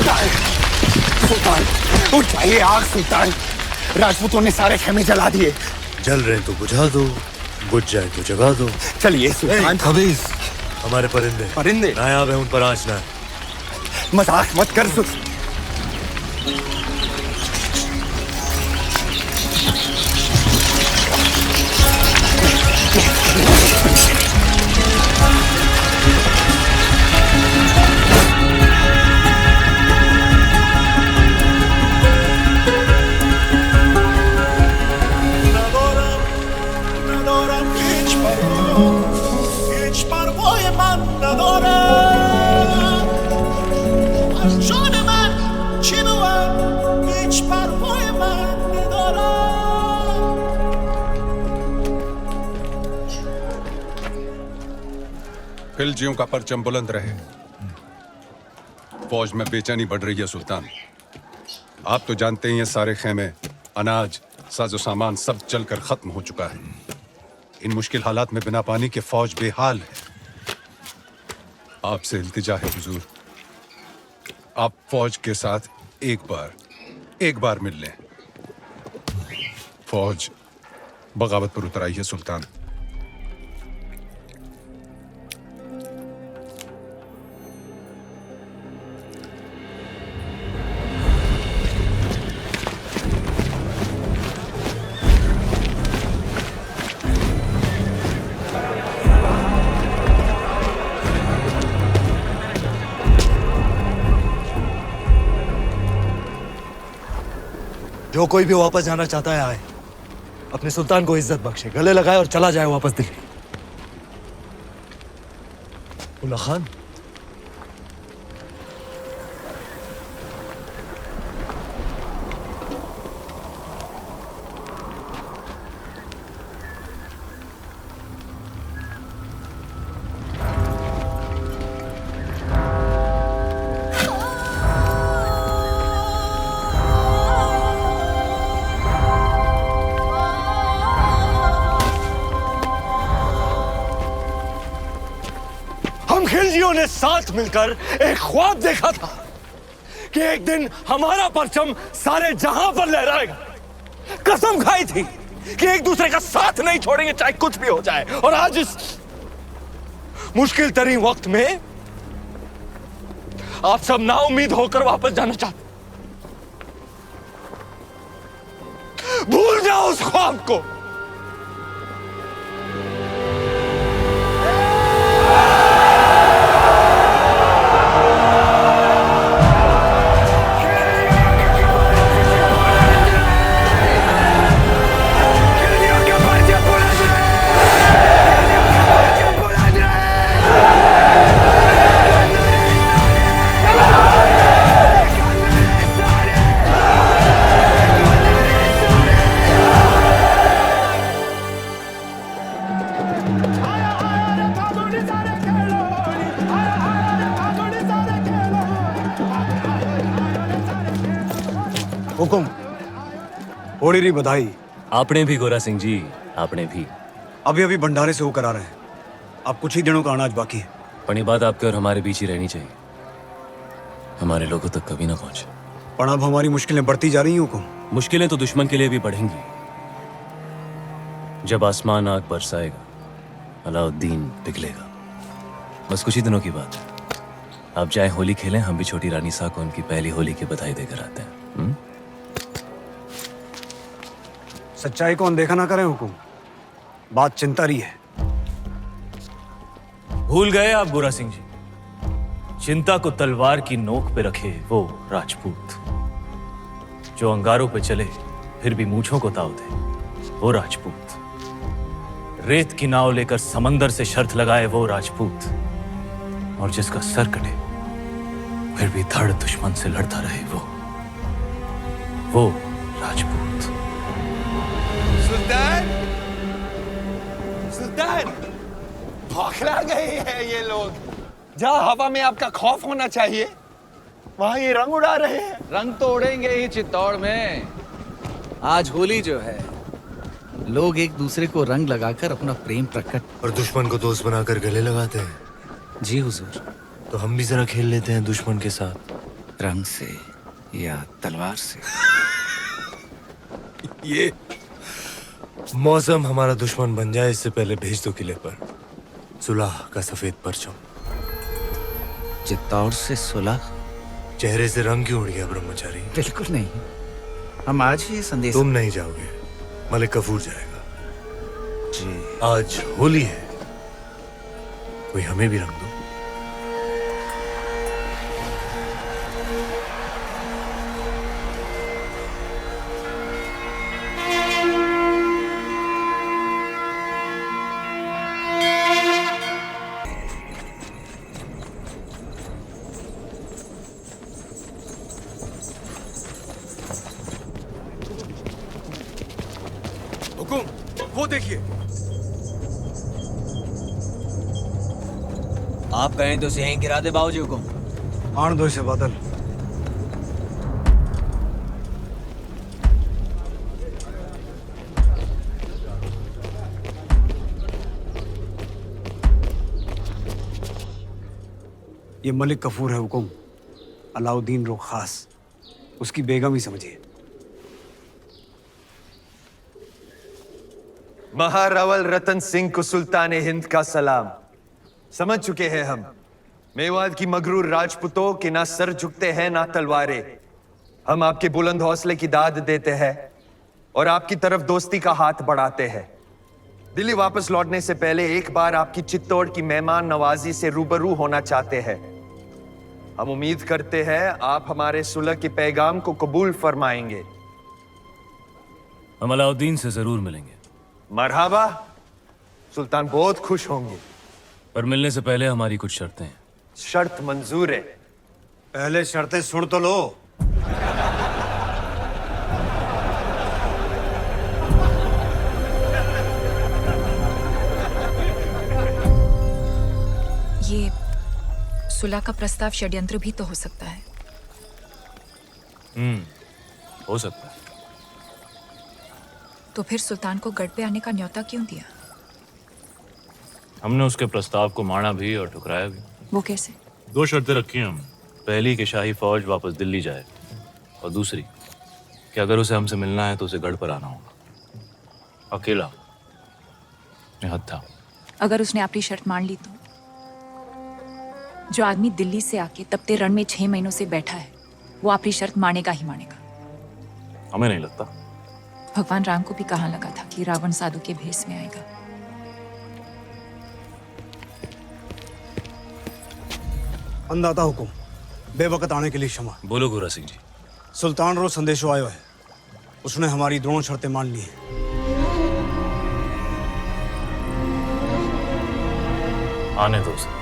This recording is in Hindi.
सुल्तान, सुल्तान उठ जाइए। आग सुल्तान, राजपूतों ने सारे खेमे जला दिए। जल रहे तो बुझा दो, बुझ जाए तो जगा दो। चलिए सुल्तान। खबीस, हमारे परिंदे परिंदे नायाब है, उन पर आँच ना है। मजाक मत कर सुल्तान। खिलजियों का परचम बुलंद रहे। फौज में बेचैनी बढ़ रही है सुल्तान। आप तो जानते ही हैं सारे खेमे, अनाज, साजो सामान सब जलकर खत्म हो चुका है। इन मुश्किल हालात में बिना पानी के फौज बेहाल है। आपसे इल्तिजा है हुजूर, आप फौज के साथ एक बार मिल लें। फौज बगावत पर उतर आई है सुल्तान। जो कोई भी वापस जाना चाहता है आए, अपने सुल्तान को इज्जत बख्शे, गले लगाए और चला जाए वापस दिल्ली। उल्ला खान, खिलजियों ने साथ मिलकर एक ख्वाब देखा था कि एक दिन हमारा परचम सारे जहां पर लहराएगा। कसम खाई थी कि एक दूसरे का साथ नहीं छोड़ेंगे चाहे कुछ भी हो जाए। और आज इस मुश्किल तरीन वक्त में आप सब नाउम्मीद होकर वापस जाना चाहते। भूल जाओ उस ख्वाब को। हुकुम, होली री बधाई। आपने भी गोरा सिंह जी, आपने भी। अभी अभी भंडारे से होकर आ रहे हैं। अब कुछ ही दिनों का अनाज बाकी है। पनी बात आपके और हमारे बीच ही रहनी चाहिए, हमारे लोगों तक कभी ना पहुंचे। पर अब हमारी मुश्किलें बढ़ती जा रही हैं हुकुम। मुश्किलें तो दुश्मन के लिए भी बढ़ेंगी। जब आसमान आग बरसाएगा, अलाउद्दीन पिघलेगा। बस कुछ ही दिनों की बात है। आप चाहे होली खेलें, हम भी छोटी रानी सा को उनकी पहली होली की बधाई देकर आते हैं। सच्चाई को अनदेखा ना करें हुकुम, बात चिंता रही है। भूल गए आप गोरा सिंह जी, चिंता को तलवार की नोक पे रखे वो राजपूत जो अंगारों पे चले फिर भी मूंछों को ताव दे, वो राजपूत रेत की नाव लेकर समंदर से शर्त लगाए, वो राजपूत और जिसका सर कटे फिर भी धड़ दुश्मन से लड़ता रहे, वो राजपूत। सुल्तान, सुल्तान, बौखला गए हैं ये लोग। जहाँ हवा में आपका खौफ होना चाहिए वहाँ ये रंग उड़ा रहे हैं। रंग तो उड़ेंगे ही चित्तौड़ में। आज होली जो है, लोग एक दूसरे को रंग लगाकर अपना प्रेम प्रकट और दुश्मन को दोस्त बनाकर गले लगाते हैं। जी हुजूर। तो हम भी जरा खेल लेते हैं दुश्मन के साथ, रंग से या तलवार से? ये मौसम हमारा दुश्मन बन जाए इससे पहले भेज दो किले पर सुलह का सफेद परचम। चित्तौड़ से सुलह? चेहरे से रंग क्यों उड़ गया ब्रह्मचारी? बिल्कुल नहीं, हम आज ही ये संदेश। तुम नहीं जाओगे, मलिक कफूर जाएगा। जी। आज होली है, कोई हमें भी रंग दो। हुकुम, वो देखिए। आप कहें तो उसे यहीं गिरा दे बाबूजी हुकुम। आन दो इसे बादल। ये मलिक कफूर है हुकुम, अलाउद्दीन रो खास, उसकी बेगम ही समझिए। महारावल रतन सिंह को सुल्तान हिंद का सलाम। समझ चुके हैं हम, मेवात की मगरूर राजपूतों के ना सर झुकते हैं ना तलवारें। हम आपके बुलंद हौसले की दाद देते हैं और आपकी तरफ दोस्ती का हाथ बढ़ाते हैं। दिल्ली वापस लौटने से पहले एक बार आपकी चित्तौड़ की मेहमान नवाजी से रूबरू होना चाहते हैं। हम उम्मीद करते हैं आप हमारे सुलह के पैगाम को कबूल फरमाएंगे। हम अलाउद्दीन से जरूर मिलेंगे। मरहबा, सुल्तान बहुत खुश होंगे। पर मिलने से पहले हमारी कुछ शर्तें हैं। शर्त मंजूर है। पहले शर्तें सुन तो लो। ये सुलह का प्रस्ताव षड्यंत्र भी तो हो सकता है। हो सकता है। तो फिर सुल्तान को गढ़ पे आने का न्योता क्यों दिया? हमने उसके प्रस्ताव को माना भी और ठुकराया भी। वो कैसे? 2 शर्तें रखी हैं हम। पहली कि शाही फौज वापस दिल्ली जाए, और दूसरी कि अगर उसे हमसे मिलना है तो उसे गढ़ पर आना होगा, अकेला, निहत्था। अगर उसने अपनी शर्त मान ली तो? जो आदमी दिल्ली से आके तपते रण में 6 महीनों से बैठा है, वो अपनी शर्त मानेगा ही मानेगा। हमें नहीं लगता। भगवान राम को भी कहाँ लगा था कि रावण साधु के भेष में आएगा। अंदाता हुकुम, बेवकत आने के लिए क्षमा। बोलो गोरा सिंह जी। सुल्तान रो संदेशो आयो है, उसने हमारी दोनों शर्तें मान ली हैं। आने दो उसे।